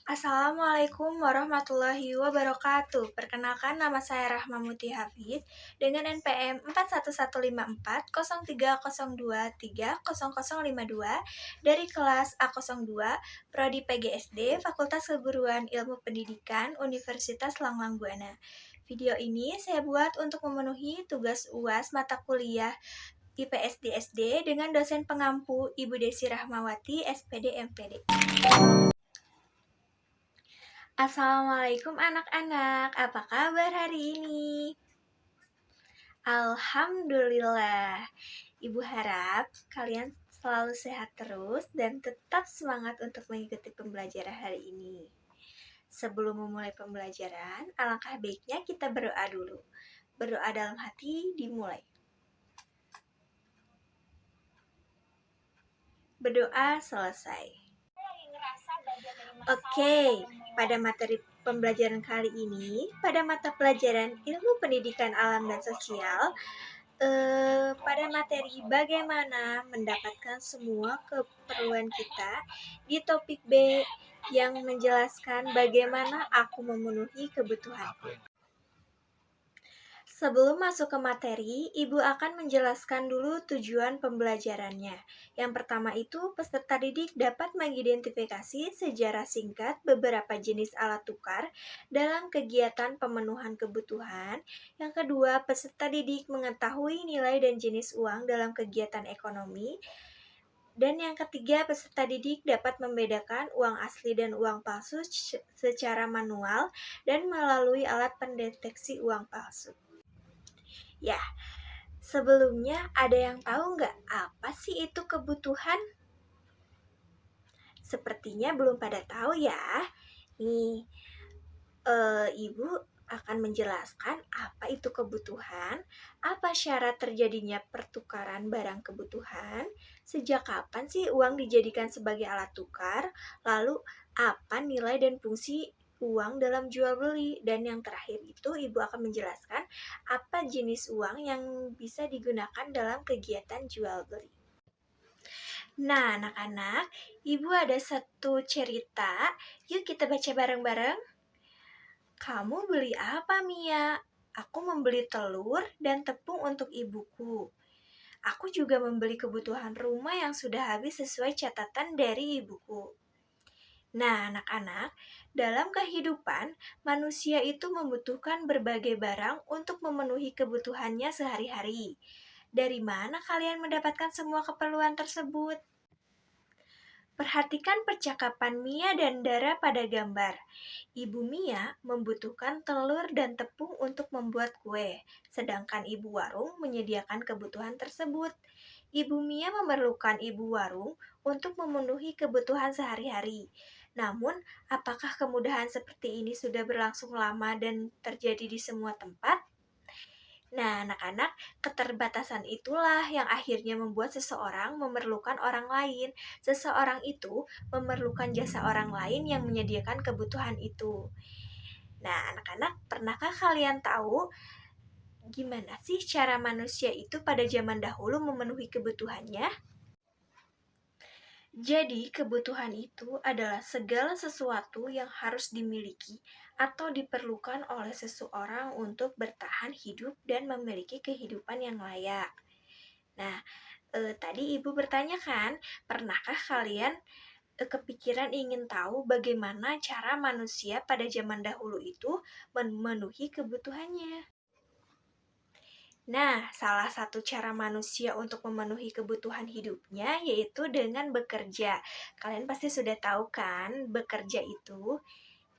Assalamualaikum warahmatullahi wabarakatuh. Perkenalkan, nama saya Rahma Muti Hafiz dengan NPM 41155302300052 dari kelas A02 Prodi PGSD Fakultas Keguruan Ilmu Pendidikan Universitas Langlang Buana. Video ini saya buat untuk memenuhi tugas UAS mata kuliah IPS di SD dengan dosen pengampu Ibu Desi Rahmawati, SPD MPD. Assalamualaikum anak-anak, apa kabar hari ini? Alhamdulillah. Ibu harap kalian selalu sehat terus dan tetap semangat untuk mengikuti pembelajaran hari ini. Sebelum memulai pembelajaran, alangkah baiknya kita berdoa dulu. Berdoa dalam hati dimulai. Berdoa selesai. Oke, pada materi pembelajaran kali ini, pada mata pelajaran Ilmu Pendidikan Alam dan Sosial, pada materi bagaimana mendapatkan semua keperluan kita, di topik B yang menjelaskan bagaimana aku memenuhi kebutuhanku. Sebelum masuk ke materi, Ibu akan menjelaskan dulu tujuan pembelajarannya. Yang pertama itu, peserta didik dapat mengidentifikasi sejarah singkat beberapa jenis alat tukar dalam kegiatan pemenuhan kebutuhan. Yang kedua, peserta didik mengetahui nilai dan jenis uang dalam kegiatan ekonomi. Dan yang ketiga, peserta didik dapat membedakan uang asli dan uang palsu secara manual dan melalui alat pendeteksi uang palsu. Ya, sebelumnya ada yang tahu nggak apa sih itu kebutuhan? Sepertinya belum pada tahu ya. Nih, Ibu akan menjelaskan apa itu kebutuhan, apa syarat terjadinya pertukaran barang kebutuhan, sejak kapan sih uang dijadikan sebagai alat tukar, lalu apa nilai dan fungsi uang dalam jual beli, dan yang terakhir itu Ibu akan menjelaskan apa jenis uang yang bisa digunakan dalam kegiatan jual beli. Nah, anak-anak, Ibu ada satu cerita, yuk kita baca bareng-bareng. Kamu beli apa, Mia? Aku membeli telur dan tepung untuk ibuku. Aku juga membeli kebutuhan rumah yang sudah habis sesuai catatan dari ibuku. Nah, anak-anak, dalam kehidupan, manusia itu membutuhkan berbagai barang untuk memenuhi kebutuhannya sehari-hari. Dari mana kalian mendapatkan semua keperluan tersebut? Perhatikan percakapan Mia dan Dara pada gambar. Ibu Mia membutuhkan telur dan tepung untuk membuat kue, sedangkan ibu warung menyediakan kebutuhan tersebut. Ibu Mia memerlukan ibu warung untuk memenuhi kebutuhan sehari-hari. Namun, apakah kemudahan seperti ini sudah berlangsung lama dan terjadi di semua tempat? Nah, anak-anak, keterbatasan itulah yang akhirnya membuat seseorang memerlukan orang lain. Seseorang itu memerlukan jasa orang lain yang menyediakan kebutuhan itu. Nah, anak-anak, pernahkah kalian tahu gimana sih cara manusia itu pada zaman dahulu memenuhi kebutuhannya? Jadi, kebutuhan itu adalah segala sesuatu yang harus dimiliki atau diperlukan oleh seseorang untuk bertahan hidup dan memiliki kehidupan yang layak. Nah, tadi Ibu bertanya kan, pernahkah kalian kepikiran ingin tahu bagaimana cara manusia pada zaman dahulu itu memenuhi kebutuhannya? Nah, salah satu cara manusia untuk memenuhi kebutuhan hidupnya yaitu dengan bekerja. Kalian pasti sudah tahu kan, bekerja itu.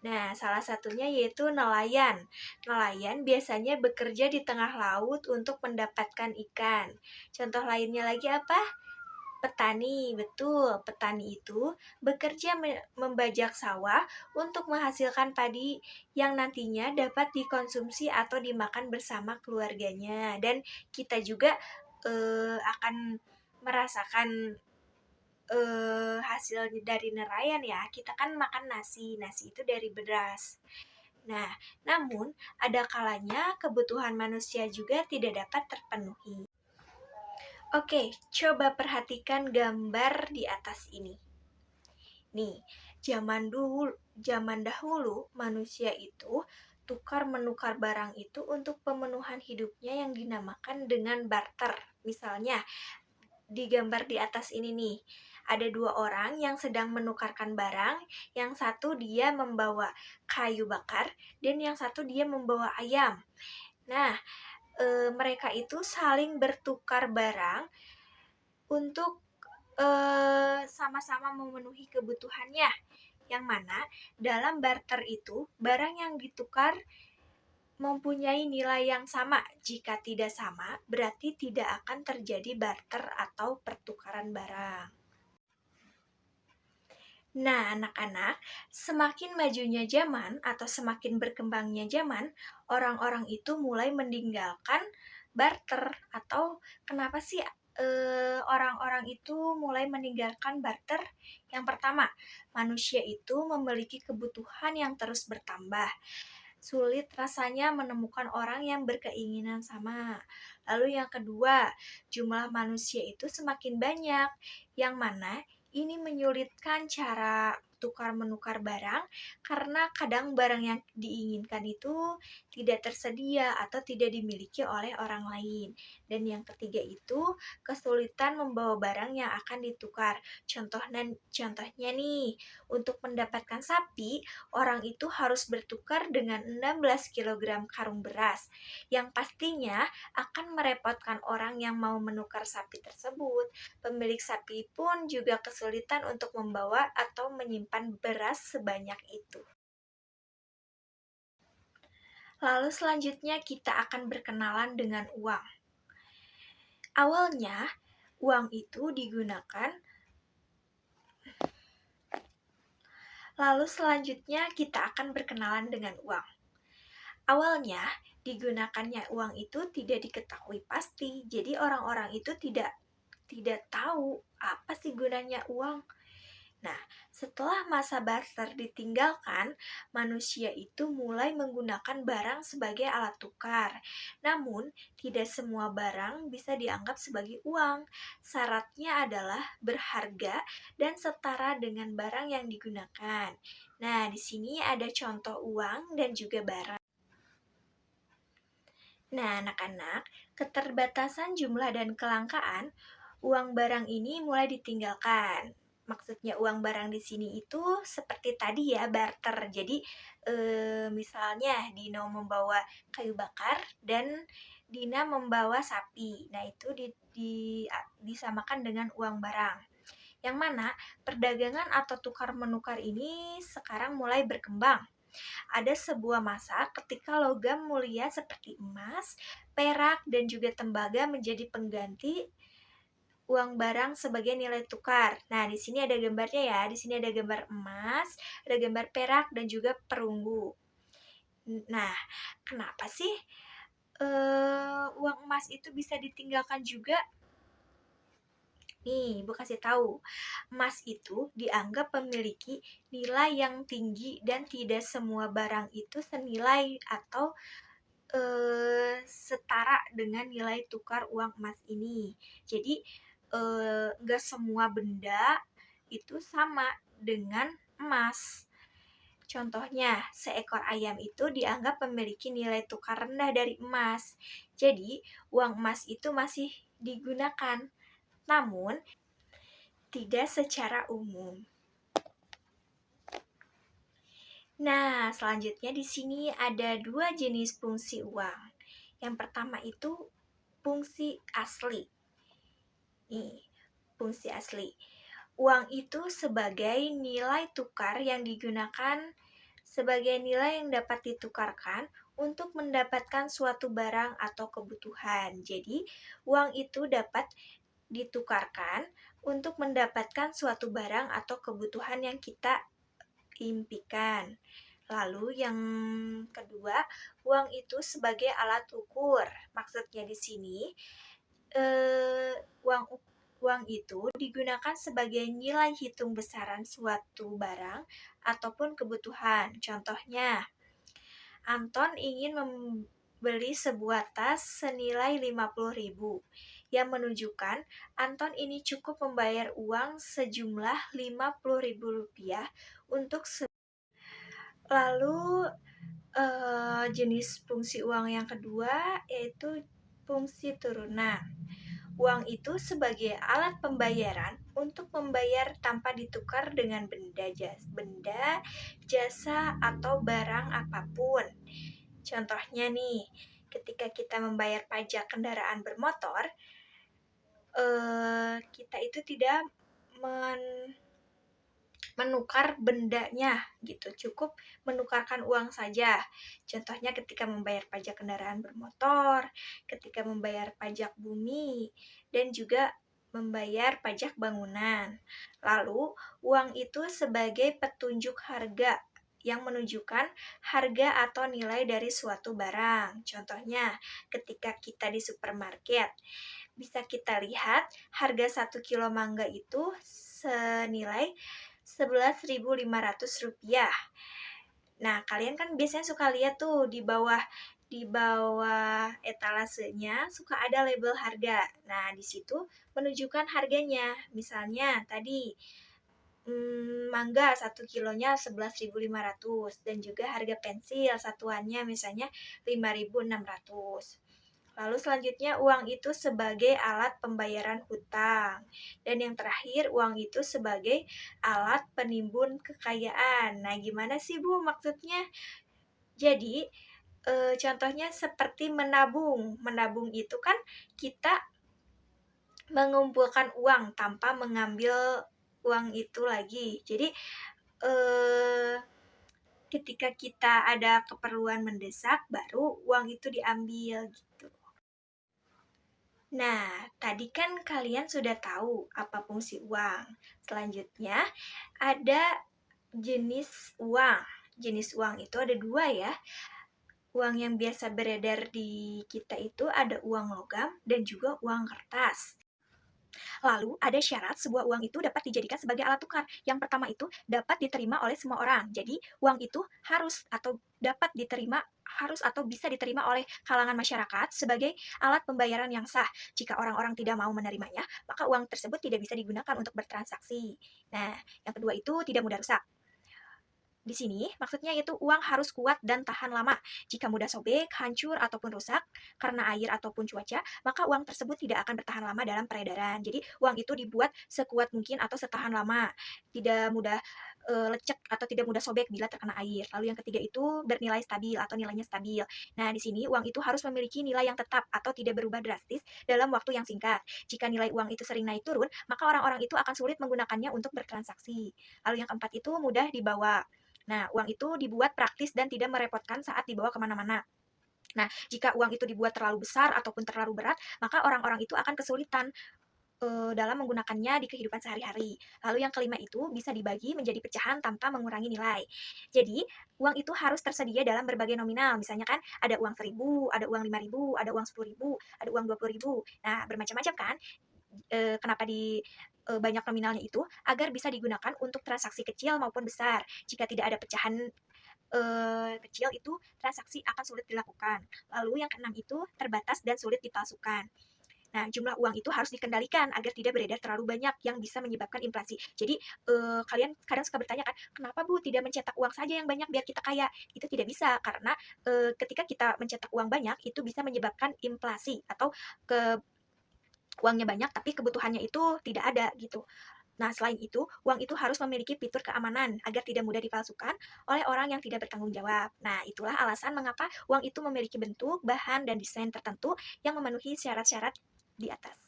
Nah, salah satunya yaitu nelayan. Nelayan biasanya bekerja di tengah laut untuk mendapatkan ikan. Contoh lainnya lagi apa? Petani, betul. Petani itu bekerja membajak sawah untuk menghasilkan padi yang nantinya dapat dikonsumsi atau dimakan bersama keluarganya. Dan kita juga akan merasakan hasil dari nelayan ya. Kita kan makan nasi itu dari beras. Nah, namun ada kalanya kebutuhan manusia juga tidak dapat terpenuhi. Oke, coba perhatikan gambar di atas ini. Nih, zaman dahulu manusia itu tukar-menukar barang itu untuk pemenuhan hidupnya yang dinamakan dengan barter. Misalnya, di gambar di atas ini nih, ada dua orang yang sedang menukarkan barang, yang satu dia membawa kayu bakar, dan yang satu dia membawa ayam. Nah, mereka itu saling bertukar barang untuk sama-sama memenuhi kebutuhannya. Yang mana dalam barter itu, barang yang ditukar mempunyai nilai yang sama. Jika tidak sama, berarti tidak akan terjadi barter atau pertukaran barang. Nah, anak-anak, semakin majunya zaman atau semakin berkembangnya zaman, orang-orang itu mulai meninggalkan barter. Atau kenapa sih orang-orang itu mulai meninggalkan barter? Yang pertama, manusia itu memiliki kebutuhan yang terus bertambah. Sulit rasanya menemukan orang yang berkeinginan sama. Lalu yang kedua, jumlah manusia itu semakin banyak, yang mana ini menyulitkan cara tukar-menukar barang karena kadang barang yang diinginkan itu tidak tersedia atau tidak dimiliki oleh orang lain. Dan yang ketiga itu kesulitan membawa barang yang akan ditukar. Contohnya nih, untuk mendapatkan sapi, orang itu harus bertukar dengan 16 kilogram karung beras, yang pastinya akan merepotkan orang yang mau menukar sapi tersebut. Pemilik sapi pun juga kesulitan untuk membawa atau menyimpan beras sebanyak itu. Lalu selanjutnya kita akan berkenalan dengan uang. Awalnya, uang itu digunakan. Lalu selanjutnya kita akan berkenalan dengan uang. Awalnya, digunakannya uang itu tidak diketahui pasti. Jadi orang-orang itu tidak tahu apa sih gunanya uang. Nah, setelah masa barter ditinggalkan, manusia itu mulai menggunakan barang sebagai alat tukar. Namun, tidak semua barang bisa dianggap sebagai uang. Syaratnya adalah berharga dan setara dengan barang yang digunakan. Nah, di sini ada contoh uang dan juga barang. Nah, anak-anak, keterbatasan jumlah dan kelangkaan uang barang ini mulai ditinggalkan. Maksudnya uang barang di sini itu seperti tadi ya, barter. Jadi misalnya Dino membawa kayu bakar dan Dina membawa sapi. Nah, itu disamakan dengan uang barang. Yang mana perdagangan atau tukar-menukar ini sekarang mulai berkembang. Ada sebuah masa ketika logam mulia seperti emas, perak, dan juga tembaga menjadi pengganti uang barang sebagai nilai tukar. Nah, di sini ada gambarnya ya. Di sini ada gambar emas, ada gambar perak, dan juga perunggu. Nah, kenapa sih uang emas itu bisa ditinggalkan juga? Nih, Ibu kasih tahu. Emas itu dianggap memiliki nilai yang tinggi dan tidak semua barang itu senilai atau setara dengan nilai tukar uang emas ini. Jadi, nggak semua benda itu sama dengan emas. Contohnya, seekor ayam itu dianggap memiliki nilai tukar rendah dari emas. Jadi, uang emas itu masih digunakan, namun tidak secara umum. Nah, selanjutnya di sini ada dua jenis fungsi uang. Yang pertama itu fungsi asli. Nih, fungsi asli. Uang itu sebagai nilai tukar yang digunakan sebagai nilai yang dapat ditukarkan untuk mendapatkan suatu barang atau kebutuhan. Jadi, uang itu dapat ditukarkan untuk mendapatkan suatu barang atau kebutuhan yang kita impikan. Lalu yang kedua, uang itu sebagai alat ukur. Maksudnya di sini, uang itu digunakan sebagai nilai hitung besaran suatu barang ataupun kebutuhan. Contohnya, Anton ingin membeli sebuah tas senilai 50.000. yang menunjukkan Anton ini cukup membayar uang sejumlah Rp50.000 untuk lalu jenis fungsi uang yang kedua yaitu fungsi turunan. Uang itu sebagai alat pembayaran untuk membayar tanpa ditukar dengan benda, jasa, atau barang apapun. Contohnya nih, ketika kita membayar pajak kendaraan bermotor, kita itu tidak menukar bendanya gitu, cukup menukarkan uang saja. Contohnya ketika membayar pajak kendaraan bermotor, ketika membayar pajak bumi, dan juga membayar pajak bangunan. Lalu, uang itu sebagai petunjuk harga yang menunjukkan harga atau nilai dari suatu barang. Contohnya, ketika kita di supermarket, bisa kita lihat harga 1 kilo mangga itu senilai Rp11.500. Nah, kalian kan biasanya suka lihat tuh di bawah etalasenya suka ada label harga. Nah, di situ menunjukkan harganya. Misalnya tadi mangga 1 kilonya 11.500 dan juga harga pensil satuannya misalnya 5.600. Lalu selanjutnya uang itu sebagai alat pembayaran hutang. Dan yang terakhir uang itu sebagai alat penimbun kekayaan. Nah, gimana sih Bu maksudnya? Jadi, contohnya seperti menabung. Menabung itu kan kita mengumpulkan uang tanpa mengambil uang itu lagi. Jadi, ketika kita ada keperluan mendesak, baru uang itu diambil gitu. Nah, tadi kan kalian sudah tahu apa fungsi uang. Selanjutnya, ada jenis uang. Jenis uang itu ada dua ya. Uang yang biasa beredar di kita itu ada uang logam dan juga uang kertas. Lalu, ada syarat sebuah uang itu dapat dijadikan sebagai alat tukar. Yang pertama itu dapat diterima oleh semua orang. Jadi, uang itu harus atau dapat diterima harus atau bisa diterima oleh kalangan masyarakat sebagai alat pembayaran yang sah. Jika orang-orang tidak mau menerimanya, maka uang tersebut tidak bisa digunakan untuk bertransaksi. Nah, yang kedua itu tidak mudah rusak. Di sini maksudnya yaitu uang harus kuat dan tahan lama. Jika mudah sobek, hancur, ataupun rusak karena air ataupun cuaca, maka uang tersebut tidak akan bertahan lama dalam peredaran. Jadi uang itu dibuat sekuat mungkin atau setahan lama, tidak mudah lecek atau tidak mudah sobek bila terkena air. Lalu yang ketiga itu bernilai stabil atau nilainya stabil. Nah, di sini uang itu harus memiliki nilai yang tetap atau tidak berubah drastis dalam waktu yang singkat. Jika nilai uang itu sering naik turun, maka orang-orang itu akan sulit menggunakannya untuk bertransaksi. Lalu yang keempat itu mudah dibawa. Nah, uang itu dibuat praktis dan tidak merepotkan saat dibawa kemana-mana. Nah, jika uang itu dibuat terlalu besar ataupun terlalu berat, maka orang-orang itu akan kesulitan dalam menggunakannya di kehidupan sehari-hari. Lalu yang kelima itu bisa dibagi menjadi pecahan tanpa mengurangi nilai. Jadi, uang itu harus tersedia dalam berbagai nominal. Misalnya kan ada uang 1.000, ada uang 5.000, ada uang 10.000, ada uang 20.000. Nah, bermacam-macam kan? Kenapa di banyak nominalnya itu agar bisa digunakan untuk transaksi kecil maupun besar. Jika tidak ada pecahan kecil itu transaksi akan sulit dilakukan. Lalu yang keenam itu terbatas dan sulit dipalsukan. Nah, jumlah uang itu harus dikendalikan agar tidak beredar terlalu banyak yang bisa menyebabkan inflasi. Jadi, kalian kadang suka bertanya kan, kenapa Bu tidak mencetak uang saja yang banyak biar kita kaya? Itu tidak bisa, karena ketika kita mencetak uang banyak, itu bisa menyebabkan inflasi atau uangnya banyak tapi kebutuhannya itu tidak ada gitu. Nah, selain itu, uang itu harus memiliki fitur keamanan agar tidak mudah dipalsukan oleh orang yang tidak bertanggung jawab. Nah, itulah alasan mengapa uang itu memiliki bentuk, bahan, dan desain tertentu yang memenuhi syarat-syarat di atas.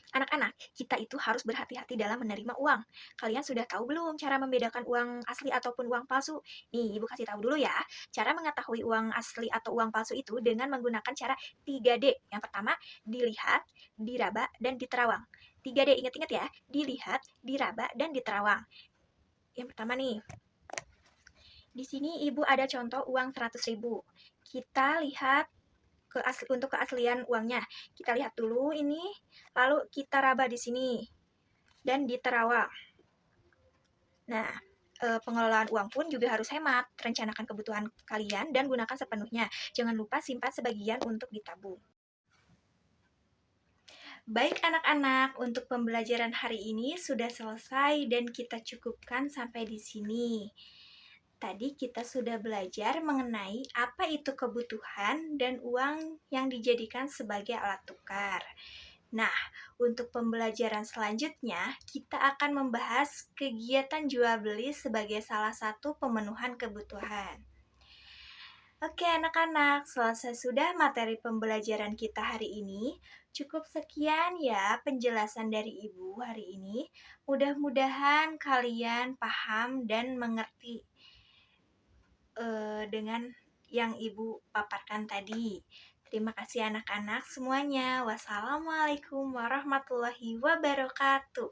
Anak-anak, kita itu harus berhati-hati dalam menerima uang. Kalian sudah tahu belum cara membedakan uang asli ataupun uang palsu? Nih, Ibu kasih tahu dulu ya. Cara mengetahui uang asli atau uang palsu itu dengan menggunakan cara 3D. Yang pertama, dilihat, diraba, dan diterawang. 3D, ingat-ingat ya. Dilihat, diraba, dan diterawang. Yang pertama nih, di sini Ibu ada contoh uang 100.000. Kita lihat untuk keaslian uangnya. Kita lihat dulu ini, lalu kita raba di sini dan diterawang. Nah, pengelolaan uang pun juga harus hemat. Rencanakan kebutuhan kalian dan gunakan sepenuhnya. Jangan lupa simpan sebagian untuk ditabung. Baik anak-anak, untuk pembelajaran hari ini sudah selesai dan kita cukupkan sampai di sini. Tadi kita sudah belajar mengenai apa itu kebutuhan dan uang yang dijadikan sebagai alat tukar. Nah, untuk pembelajaran selanjutnya, kita akan membahas kegiatan jual beli sebagai salah satu pemenuhan kebutuhan. Oke anak-anak, selesai sudah materi pembelajaran kita hari ini. Cukup sekian ya penjelasan dari Ibu hari ini. Mudah-mudahan kalian paham dan mengerti dengan yang Ibu paparkan tadi. Terima kasih anak-anak semuanya. Wassalamualaikum warahmatullahi wabarakatuh.